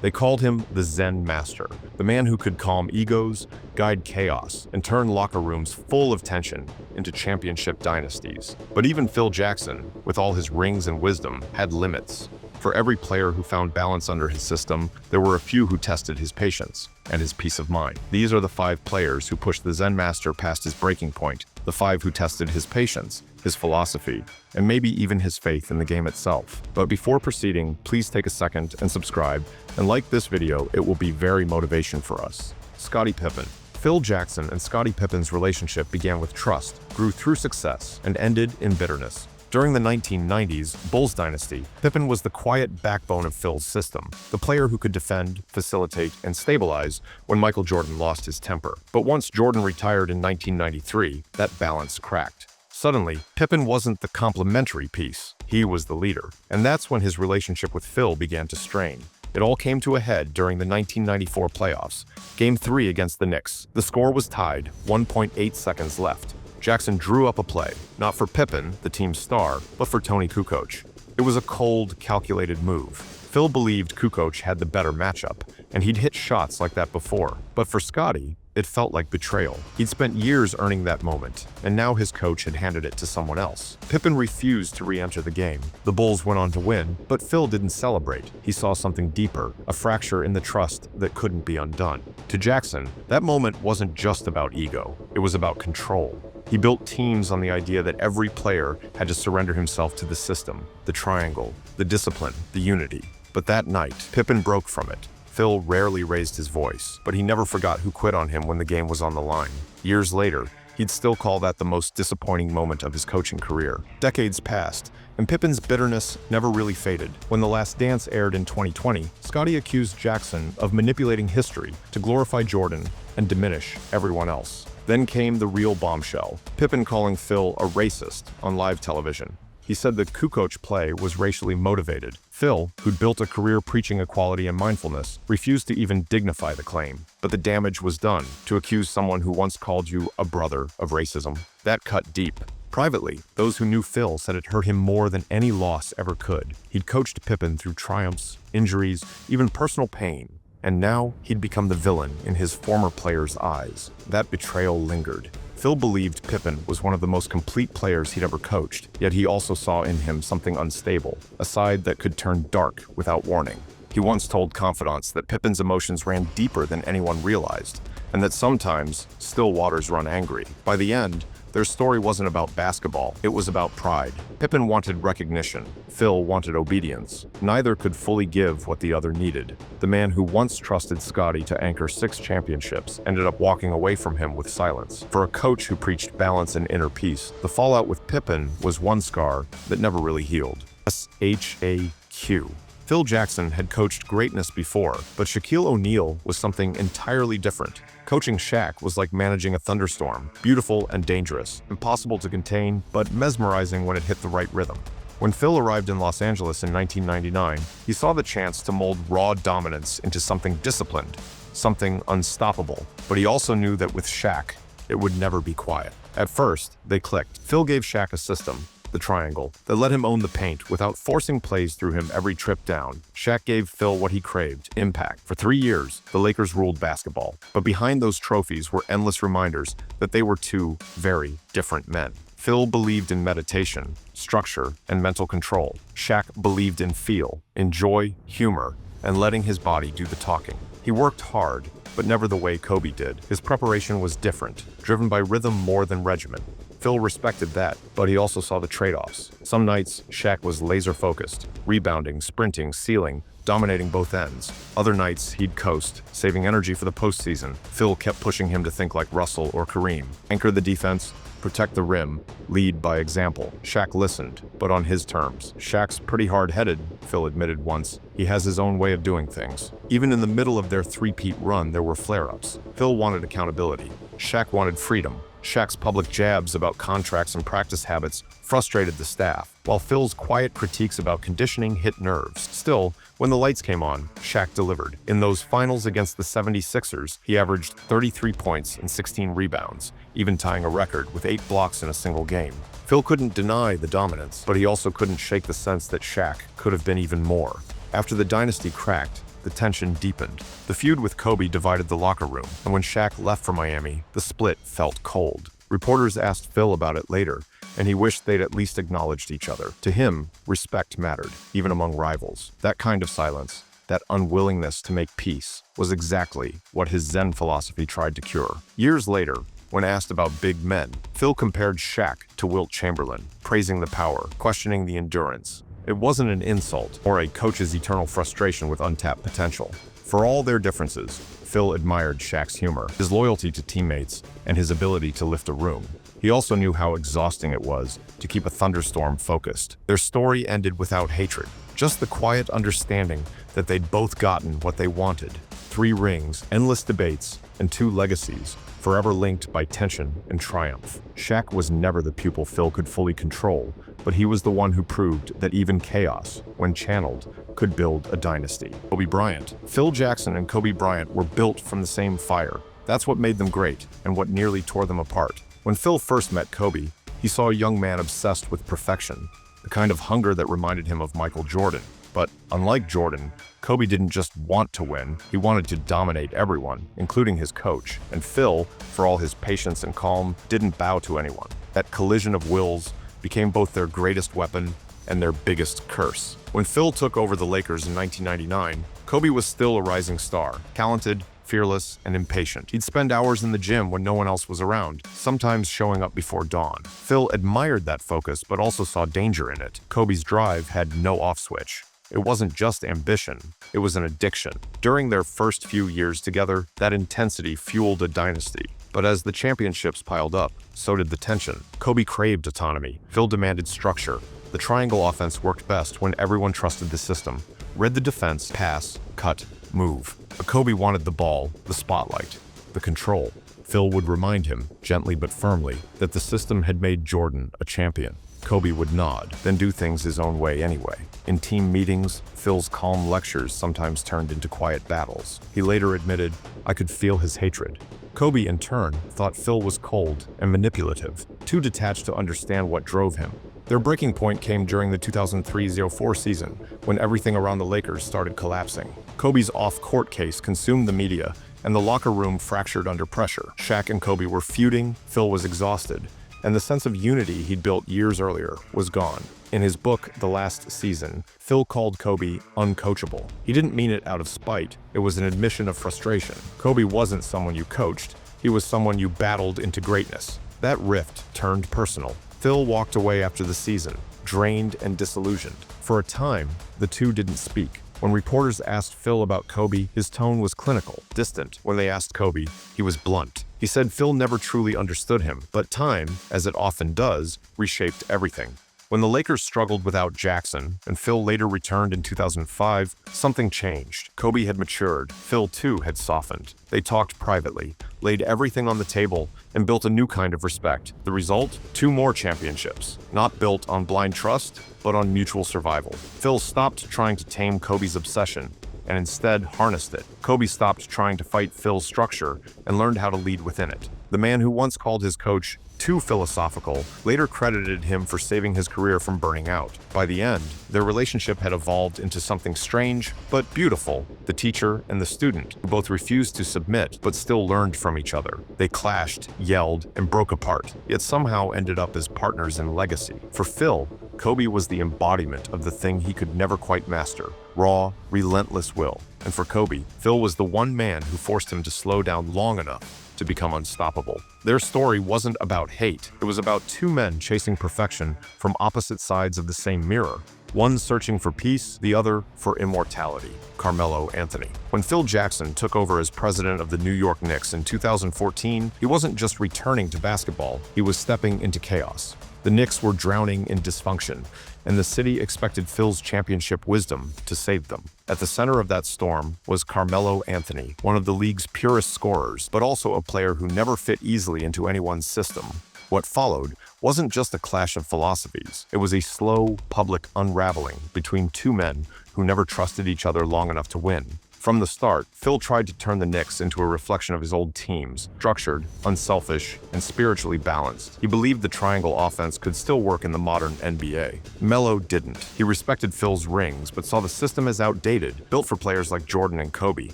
They called him the Zen Master, the man who could calm egos, guide chaos, and turn locker rooms full of tension into championship dynasties. But even Phil Jackson, with all his rings and wisdom, had limits. For every player who found balance under his system, there were a few who tested his patience and his peace of mind. These are the 5 players who pushed the Zen Master past his breaking point, the 5 who tested his patience, his philosophy, and maybe even his faith in the game itself. But before proceeding, please take a second and subscribe, and like this video, it will be very motivation for us. Scottie Pippen. Phil Jackson and Scottie Pippen's relationship began with trust, grew through success, and ended in bitterness. During the 1990s Bulls dynasty, Pippen was the quiet backbone of Phil's system, the player who could defend, facilitate, and stabilize when Michael Jordan lost his temper. But once Jordan retired in 1993, that balance cracked. Suddenly, Pippen wasn't the complementary piece, he was the leader. And that's when his relationship with Phil began to strain. It all came to a head during the 1994 playoffs, Game 3 against the Knicks. The score was tied, 1.8 seconds left. Jackson drew up a play, not for Pippen, the team's star, but for Toni Kukoc. It was a cold, calculated move. Phil believed Kukoc had the better matchup, and he'd hit shots like that before. But for Scottie, it felt like betrayal. He'd spent years earning that moment, and now his coach had handed it to someone else. Pippen refused to re-enter the game. The Bulls went on to win, but Phil didn't celebrate. He saw something deeper, a fracture in the trust that couldn't be undone. To Jackson, that moment wasn't just about ego. It was about control. He built teams on the idea that every player had to surrender himself to the system, the triangle, the discipline, the unity. But that night, Pippen broke from it. Phil rarely raised his voice, but he never forgot who quit on him when the game was on the line. Years later, he'd still call that the most disappointing moment of his coaching career. Decades passed, and Pippen's bitterness never really faded. When The Last Dance aired in 2020, Scottie accused Jackson of manipulating history to glorify Jordan and diminish everyone else. Then came the real bombshell, Pippen calling Phil a racist on live television. He said the Kukoc play was racially motivated. Phil, who'd built a career preaching equality and mindfulness, refused to even dignify the claim. But the damage was done. To accuse someone who once called you a brother of racism, that cut deep. Privately, those who knew Phil said it hurt him more than any loss ever could. He'd coached Pippen through triumphs, injuries, even personal pain. And now he'd become the villain in his former players' eyes. That betrayal lingered. Phil believed Pippen was one of the most complete players he'd ever coached, yet he also saw in him something unstable, a side that could turn dark without warning. He once told confidants that Pippen's emotions ran deeper than anyone realized, and that sometimes still waters run angry. By the end, their story wasn't about basketball, it was about pride. Pippen wanted recognition, Phil wanted obedience. Neither could fully give what the other needed. The man who once trusted Scottie to anchor 6 championships ended up walking away from him with silence. For a coach who preached balance and inner peace, the fallout with Pippen was one scar that never really healed. SHAQ. Phil Jackson had coached greatness before, but Shaquille O'Neal was something entirely different. Coaching Shaq was like managing a thunderstorm, beautiful and dangerous, impossible to contain, but mesmerizing when it hit the right rhythm. When Phil arrived in Los Angeles in 1999, he saw the chance to mold raw dominance into something disciplined, something unstoppable. But he also knew that with Shaq, it would never be quiet. At first, they clicked. Phil gave Shaq a system, the triangle, that let him own the paint without forcing plays through him every trip down. Shaq gave Phil what he craved, impact. For 3 years, the Lakers ruled basketball. But behind those trophies were endless reminders that they were 2 very different men. Phil believed in meditation, structure, and mental control. Shaq believed in feel, in joy, humor, and letting his body do the talking. He worked hard, but never the way Kobe did. His preparation was different, driven by rhythm more than regimen. Phil respected that, but he also saw the trade-offs. Some nights, Shaq was laser-focused, rebounding, sprinting, sealing, dominating both ends. Other nights, he'd coast, saving energy for the postseason. Phil kept pushing him to think like Russell or Kareem. Anchor the defense, protect the rim, lead by example. Shaq listened, but on his terms. Shaq's pretty hard-headed, Phil admitted once. He has his own way of doing things. Even in the middle of their three-peat run, there were flare-ups. Phil wanted accountability. Shaq wanted freedom. Shaq's public jabs about contracts and practice habits frustrated the staff, while Phil's quiet critiques about conditioning hit nerves. Still, when the lights came on, Shaq delivered. In those finals against the 76ers, he averaged 33 points and 16 rebounds, even tying a record with 8 blocks in a single game. Phil couldn't deny the dominance, but he also couldn't shake the sense that Shaq could have been even more. After the dynasty cracked, the tension deepened. The feud with Kobe divided the locker room, and when Shaq left for Miami, the split felt cold. Reporters asked Phil about it later, and he wished they'd at least acknowledged each other. To him, respect mattered, even among rivals. That kind of silence, that unwillingness to make peace, was exactly what his Zen philosophy tried to cure. Years later, when asked about big men, Phil compared Shaq to Wilt Chamberlain, praising the power, questioning the endurance. It wasn't an insult or a coach's eternal frustration with untapped potential. For all their differences, Phil admired Shaq's humor, his loyalty to teammates, and his ability to lift a room. He also knew how exhausting it was to keep a thunderstorm focused. Their story ended without hatred, just the quiet understanding that they'd both gotten what they wanted. 3 rings, endless debates, and 2 legacies, forever linked by tension and triumph. Shaq was never the pupil Phil could fully control, but he was the one who proved that even chaos, when channeled, could build a dynasty. Kobe Bryant. Phil Jackson and Kobe Bryant were built from the same fire. That's what made them great, and what nearly tore them apart. When Phil first met Kobe, he saw a young man obsessed with perfection, the kind of hunger that reminded him of Michael Jordan. But unlike Jordan, Kobe didn't just want to win, he wanted to dominate everyone, including his coach. And Phil, for all his patience and calm, didn't bow to anyone. That collision of wills became both their greatest weapon and their biggest curse. When Phil took over the Lakers in 1999, Kobe was still a rising star, talented, fearless, and impatient. He'd spend hours in the gym when no one else was around, sometimes showing up before dawn. Phil admired that focus, but also saw danger in it. Kobe's drive had no off switch. It wasn't just ambition, it was an addiction. During their first few years together, that intensity fueled a dynasty. But as the championships piled up, so did the tension. Kobe craved autonomy. Phil demanded structure. The triangle offense worked best when everyone trusted the system. Read the defense, pass, cut, move. But Kobe wanted the ball, the spotlight, the control. Phil would remind him, gently but firmly, that the system had made Jordan a champion. Kobe would nod, then do things his own way anyway. In team meetings, Phil's calm lectures sometimes turned into quiet battles. He later admitted, "I could feel his hatred." Kobe, in turn, thought Phil was cold and manipulative, too detached to understand what drove him. Their breaking point came during the 2003-04 season, when everything around the Lakers started collapsing. Kobe's off-court case consumed the media, and the locker room fractured under pressure. Shaq and Kobe were feuding, Phil was exhausted, and the sense of unity he'd built years earlier was gone. In his book, The Last Season, Phil called Kobe uncoachable. He didn't mean it out of spite, it was an admission of frustration. Kobe wasn't someone you coached, he was someone you battled into greatness. That rift turned personal. Phil walked away after the season, drained and disillusioned. For a time, the two didn't speak. When reporters asked Phil about Kobe, his tone was clinical, distant. When they asked Kobe, he was blunt. He said Phil never truly understood him, but time, as it often does, reshaped everything. When the Lakers struggled without Jackson, and Phil later returned in 2005, something changed. Kobe had matured. Phil, too, had softened. They talked privately, laid everything on the table, and built a new kind of respect. The result? 2 more championships. Not built on blind trust, but on mutual survival. Phil stopped trying to tame Kobe's obsession, and instead harnessed it. Kobe stopped trying to fight Phil's structure and learned how to lead within it. The man who once called his coach too philosophical later credited him for saving his career from burning out. By the end, their relationship had evolved into something strange but beautiful. The teacher and the student, who both refused to submit but still learned from each other. They clashed, yelled, and broke apart, yet somehow ended up as partners in legacy. For Phil, Kobe was the embodiment of the thing he could never quite master: raw, relentless will. And for Kobe, Phil was the one man who forced him to slow down long enough to become unstoppable. Their story wasn't about hate. It was about 2 men chasing perfection from opposite sides of the same mirror. One searching for peace, the other for immortality. Carmelo Anthony. When Phil Jackson took over as president of the New York Knicks in 2014, he wasn't just returning to basketball, he was stepping into chaos. The Knicks were drowning in dysfunction, and the city expected Phil's championship wisdom to save them. At the center of that storm was Carmelo Anthony, one of the league's purest scorers, but also a player who never fit easily into anyone's system. What followed wasn't just a clash of philosophies. It was a slow, public unraveling between 2 men who never trusted each other long enough to win. From the start, Phil tried to turn the Knicks into a reflection of his old teams, structured, unselfish, and spiritually balanced. He believed the triangle offense could still work in the modern NBA. Melo didn't. He respected Phil's rings, but saw the system as outdated, built for players like Jordan and Kobe,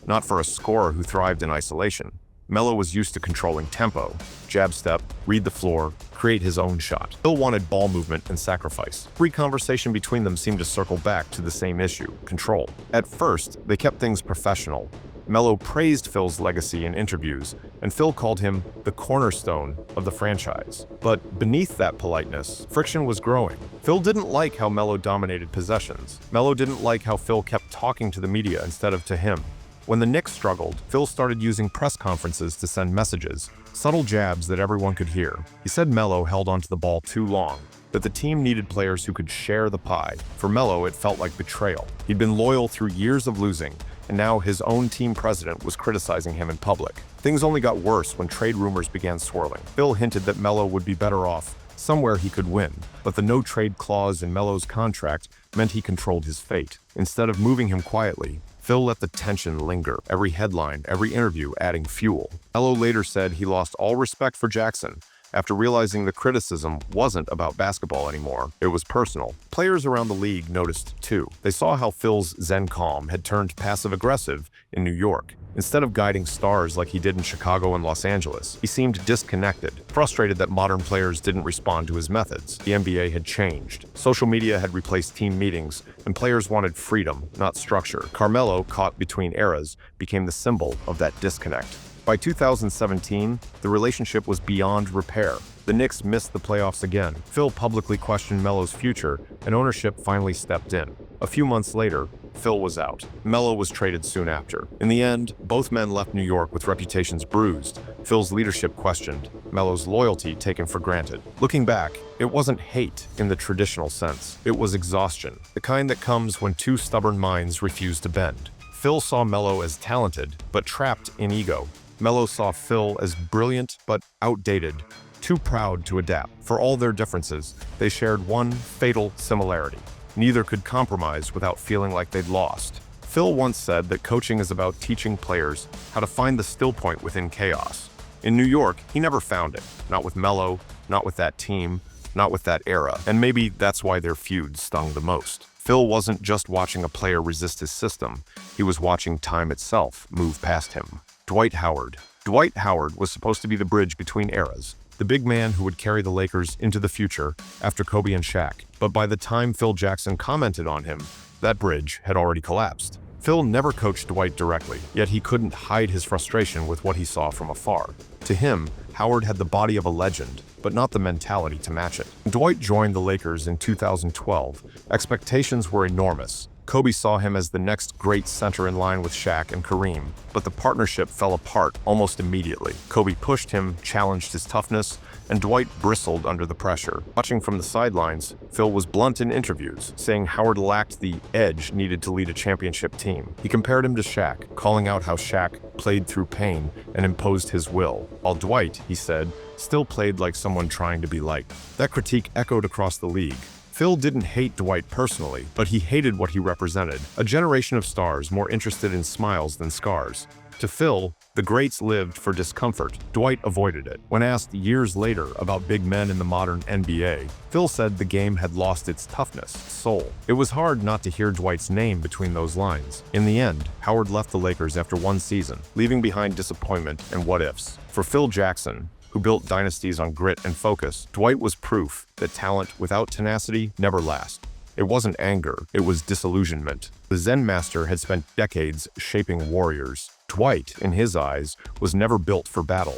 not for a scorer who thrived in isolation. Melo was used to controlling tempo, jab step, read the floor, create his own shot. Phil wanted ball movement and sacrifice. Every conversation between them seemed to circle back to the same issue: control. At first, they kept things professional. Melo praised Phil's legacy in interviews, and Phil called him the cornerstone of the franchise. But beneath that politeness, friction was growing. Phil didn't like how Melo dominated possessions. Melo didn't like how Phil kept talking to the media instead of to him. When the Knicks struggled, Phil started using press conferences to send messages, subtle jabs that everyone could hear. He said Melo held onto the ball too long, that the team needed players who could share the pie. For Melo, it felt like betrayal. He'd been loyal through years of losing, and now his own team president was criticizing him in public. Things only got worse when trade rumors began swirling. Phil hinted that Melo would be better off somewhere he could win, but the no-trade clause in Melo's contract meant he controlled his fate. Instead of moving him quietly, Phil let the tension linger, every headline, every interview adding fuel. Melo later said he lost all respect for Jackson after realizing the criticism wasn't about basketball anymore, it was personal. Players around the league noticed too. They saw how Phil's zen calm had turned passive-aggressive in New York. Instead of guiding stars like he did in Chicago and Los Angeles, he seemed disconnected, frustrated that modern players didn't respond to his methods. The NBA had changed. Social media had replaced team meetings, and players wanted freedom, not structure. Carmelo, caught between eras, became the symbol of that disconnect. By 2017, the relationship was beyond repair. The Knicks missed the playoffs again. Phil publicly questioned Melo's future, and ownership finally stepped in. A few months later, Phil was out. Melo was traded soon after. In the end, both men left New York with reputations bruised, Phil's leadership questioned, Melo's loyalty taken for granted. Looking back, it wasn't hate in the traditional sense. It was exhaustion, the kind that comes when two stubborn minds refuse to bend. Phil saw Melo as talented, but trapped in ego. Melo saw Phil as brilliant but outdated, too proud to adapt. For all their differences, they shared one fatal similarity. Neither could compromise without feeling like they'd lost. Phil once said that coaching is about teaching players how to find the still point within chaos. In New York, he never found it. Not with Melo, not with that team, not with that era. And maybe that's why their feud stung the most. Phil wasn't just watching a player resist his system. He was watching time itself move past him. Dwight Howard. Dwight Howard was supposed to be the bridge between eras, the big man who would carry the Lakers into the future after Kobe and Shaq. But by the time Phil Jackson commented on him, that bridge had already collapsed. Phil never coached Dwight directly, yet he couldn't hide his frustration with what he saw from afar. To him, Howard had the body of a legend, but not the mentality to match it. When Dwight joined the Lakers in 2012, expectations were enormous. Kobe saw him as the next great center in line with Shaq and Kareem, but the partnership fell apart almost immediately. Kobe pushed him, challenged his toughness, and Dwight bristled under the pressure. Watching from the sidelines, Phil was blunt in interviews, saying Howard lacked the edge needed to lead a championship team. He compared him to Shaq, calling out how Shaq played through pain and imposed his will, while Dwight, he said, still played like someone trying to be liked. That critique echoed across the league. Phil didn't hate Dwight personally, but he hated what he represented, a generation of stars more interested in smiles than scars. To Phil, the greats lived for discomfort. Dwight avoided it. When asked years later about big men in the modern NBA, Phil said the game had lost its toughness, soul. It was hard not to hear Dwight's name between those lines. In the end, Howard left the Lakers after one season, leaving behind disappointment and what-ifs. For Phil Jackson, who built dynasties on grit and focus, Dwight was proof that talent without tenacity never lasts. It wasn't anger, it was disillusionment. The Zen master had spent decades shaping warriors. Dwight, in his eyes, was never built for battle.